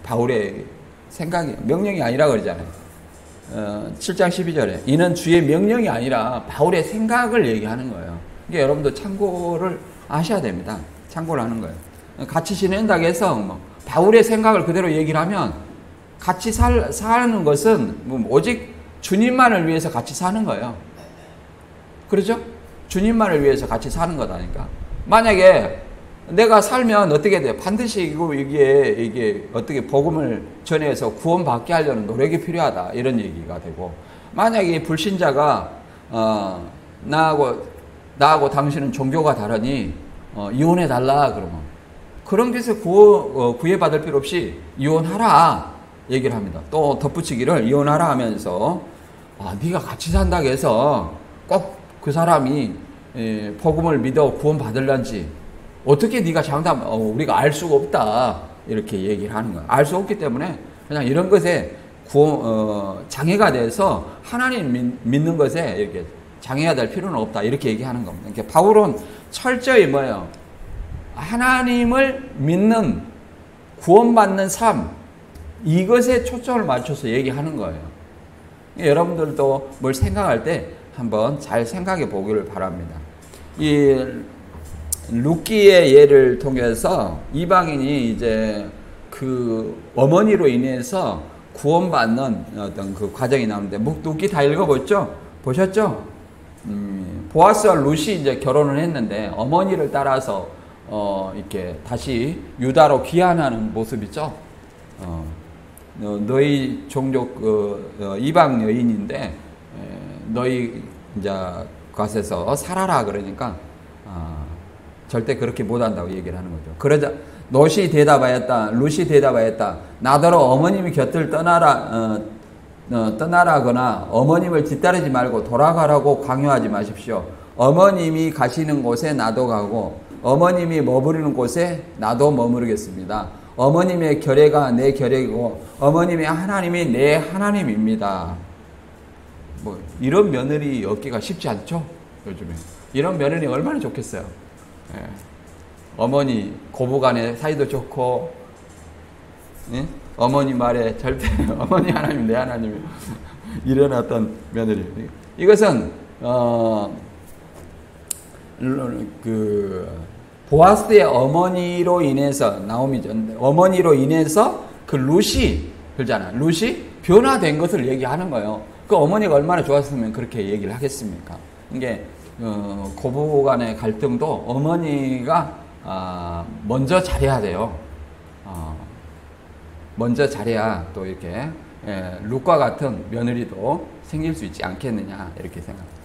바울의 생각이 명령이 아니라 그러잖아요. 7장 12절에 이는 주의 명령이 아니라 바울의 생각을 얘기하는 거예요. 그러니까 여러분도 참고를 하셔야 됩니다. 참고를 하는 거예요. 같이 지낸다고 해서 뭐 바울의 생각을 그대로 얘기를 하면 같이 사는 것은 오직 주님만을 위해서 같이 사는 거예요. 그렇죠? 주님만을 위해서 같이 사는 거다니까. 만약에 내가 살면 어떻게 돼요? 반드시 이게 어떻게 복음을 전해서 구원받게 하려는 노력이 필요하다. 이런 얘기가 되고. 만약에 불신자가, 나하고 당신은 종교가 다르니, 이혼해달라. 그러면. 그런 것에 구애받을 필요 없이 이혼하라. 얘기를 합니다. 또 덧붙이기를 이혼하라 하면서, 네가 같이 산다고 해서 꼭 그 사람이 복음을 믿어 구원받을런지 어떻게 네가 우리가 알 수가 없다 이렇게 얘기를 하는 거야. 알 수 없기 때문에 그냥 이런 것에 장애가 돼서 하나님 믿는 것에 이렇게 장애가 될 필요는 없다 이렇게 얘기하는 겁니다. 그러니까 바울은 철저히 뭐예요? 하나님을 믿는 구원받는 삶 이것에 초점을 맞춰서 얘기하는 거예요. 여러분들도 뭘 생각할 때 한번 잘 생각해 보기를 바랍니다. 이 루키의 예를 통해서 이방인이 이제 그 어머니로 인해서 구원받는 어떤 그 과정이 나오는데 루키 다 읽어보셨죠? 보셨죠? 보아스와 룻이 이제 결혼을 했는데 어머니를 따라서 이렇게 다시 유다로 귀환하는 모습이죠. 너희 종족 이방 여인인데 너희 이제 곳에서 살아라 그러니까 절대 그렇게 못한다고 얘기를 하는 거죠. 그러자 룻이 대답하였다. 나더러 어머님이 곁을 떠나라거나 어머님을 뒤따르지 말고 돌아가라고 강요하지 마십시오. 어머님이 가시는 곳에 나도 가고 어머님이 머무르는 곳에 나도 머무르겠습니다. 어머님의 결례가 내 결례이고 어머님의 하나님이 내 하나님입니다. 뭐 이런 며느리 얻기가 쉽지 않죠. 요즘에 이런 며느리 얼마나 좋겠어요. 예. 어머니 고부간에 사이도 좋고, 예? 어머니 말에 절대 어머니 하나님 내 하나님 이런 어떤 며느리. 이것은 그 보아스의 어머니로 인해서 나오미죠. 어머니로 인해서 그 룻이 그러잖아. 룻이 변화된 것을 얘기하는 거예요. 그 어머니가 얼마나 좋았으면 그렇게 얘기를 하겠습니까? 이게 고부 간의 갈등도 어머니가 먼저 잘해야 돼요. 먼저 잘해야 또 이렇게 룻과 같은 며느리도 생길 수 있지 않겠느냐 이렇게 생각합니다.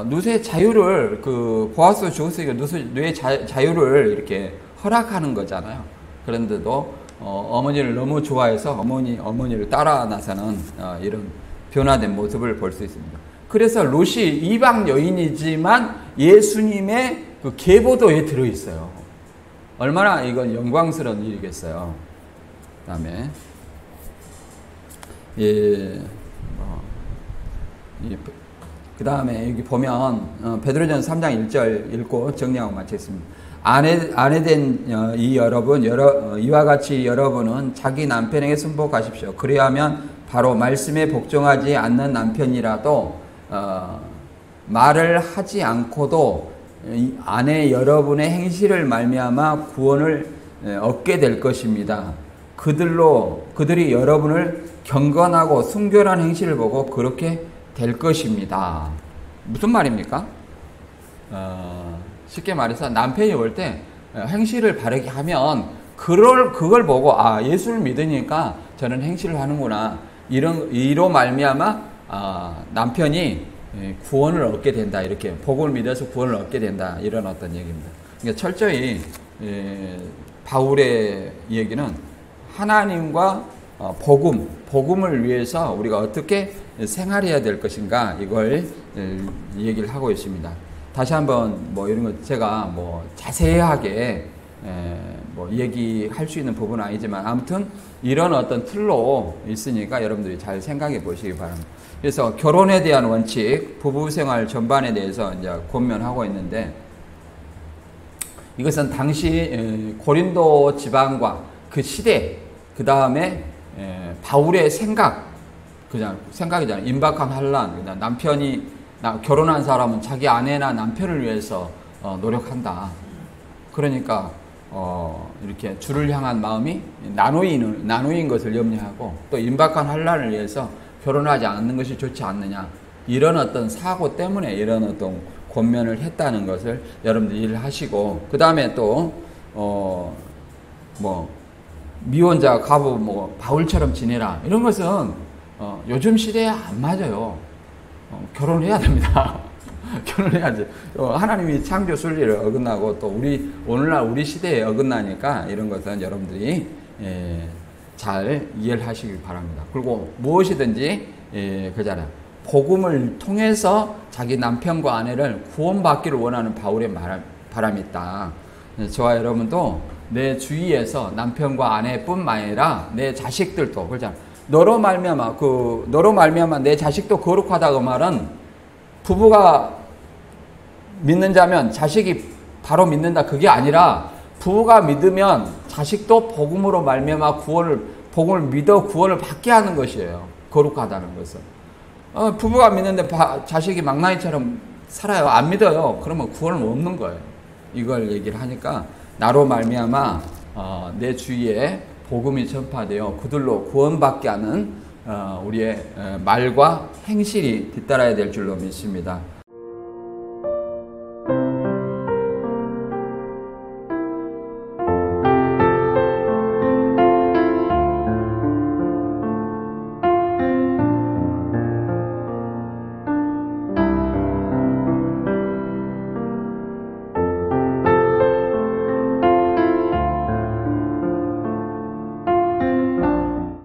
룻의 자유를 그 보아스 죽었으니까 룻의 자유를 이렇게 허락하는 거잖아요. 그런데도 어머니를 너무 좋아해서 어머니를 따라 나서는 이런 변화된 모습을 볼 수 있습니다. 그래서 룻이 이방 여인이지만 예수님의 그 계보도에 들어 있어요. 얼마나 이건 영광스러운 일이겠어요. 그다음에 그 다음에 여기 보면 베드로전서 3장 1절 읽고 정리하고 마치겠습니다. 아내 된 이 여러분, 이와 같이 여러분은 자기 남편에게 순복하십시오. 그리하면 바로 말씀에 복종하지 않는 남편이라도 말을 하지 않고도 아내 여러분의 행실을 말미암아 구원을 얻게 될 것입니다. 그들이 여러분을 경건하고 순결한 행실을 보고 그렇게 될 것입니다. 무슨 말입니까? 쉽게 말해서 남편이 올 때 행실을 바르게 하면 그걸 보고 예수를 믿으니까 저는 행실을 하는구나. 이로 말미암아 남편이 구원을 얻게 된다. 이렇게 복음을 믿어서 구원을 얻게 된다. 이런 어떤 얘기입니다. 그러니까 철저히 바울의 얘기는 하나님과 복음을 위해서 우리가 어떻게 생활해야 될 것인가 이걸 얘기를 하고 있습니다. 다시 한번 이런 거 제가 자세하게 얘기할 수 있는 부분은 아니지만 아무튼 이런 어떤 틀로 있으니까 여러분들이 잘 생각해 보시기 바랍니다. 그래서 결혼에 대한 원칙, 부부 생활 전반에 대해서 이제 권면하고 있는데 이것은 당시 고린도 지방과 그 시대, 그 다음에 바울의 생각이잖아요. 임박한 환란, 남편이 결혼한 사람은 자기 아내나 남편을 위해서 노력한다. 그러니까 이렇게 주를 향한 마음이 나누인 것을 염려하고 또 임박한 환란을 위해서 결혼하지 않는 것이 좋지 않느냐. 이런 어떤 사고 때문에 이런 어떤 권면을 했다는 것을 여러분들이 이해를 하시고 그 다음에 또 미혼자 가부 바울처럼 지내라 이런 것은 요즘 시대에 안 맞아요. 결혼해야 됩니다. 결혼해야지. 하나님이 창조 순리를 어긋나고 또 오늘날 우리 시대에 어긋나니까 이런 것은 여러분들이 잘 이해를 하시기 바랍니다. 그리고 무엇이든지 그잖아요. 복음을 통해서 자기 남편과 아내를 구원받기를 원하는 바울의 바람이 있다. 저와 여러분도 내 주위에서 남편과 아내뿐만 아니라 내 자식들도 그렇잖아요. 너로 말미암아 내 자식도 거룩하다고 말은 부부가 믿는 자면 자식이 바로 믿는다 그게 아니라 부부가 믿으면 자식도 복음으로 말미암아 복음을 믿어 구원을 받게 하는 것이에요. 거룩하다는 것은. 부부가 믿는데 자식이 망나니처럼 살아요. 안 믿어요. 그러면 구원은 없는 거예요. 이걸 얘기를 하니까 나로 말미암아 내 주위에 복음이 전파되어 그들로 구원받게 하는 우리의 말과 행실이 뒤따라야 될 줄로 믿습니다.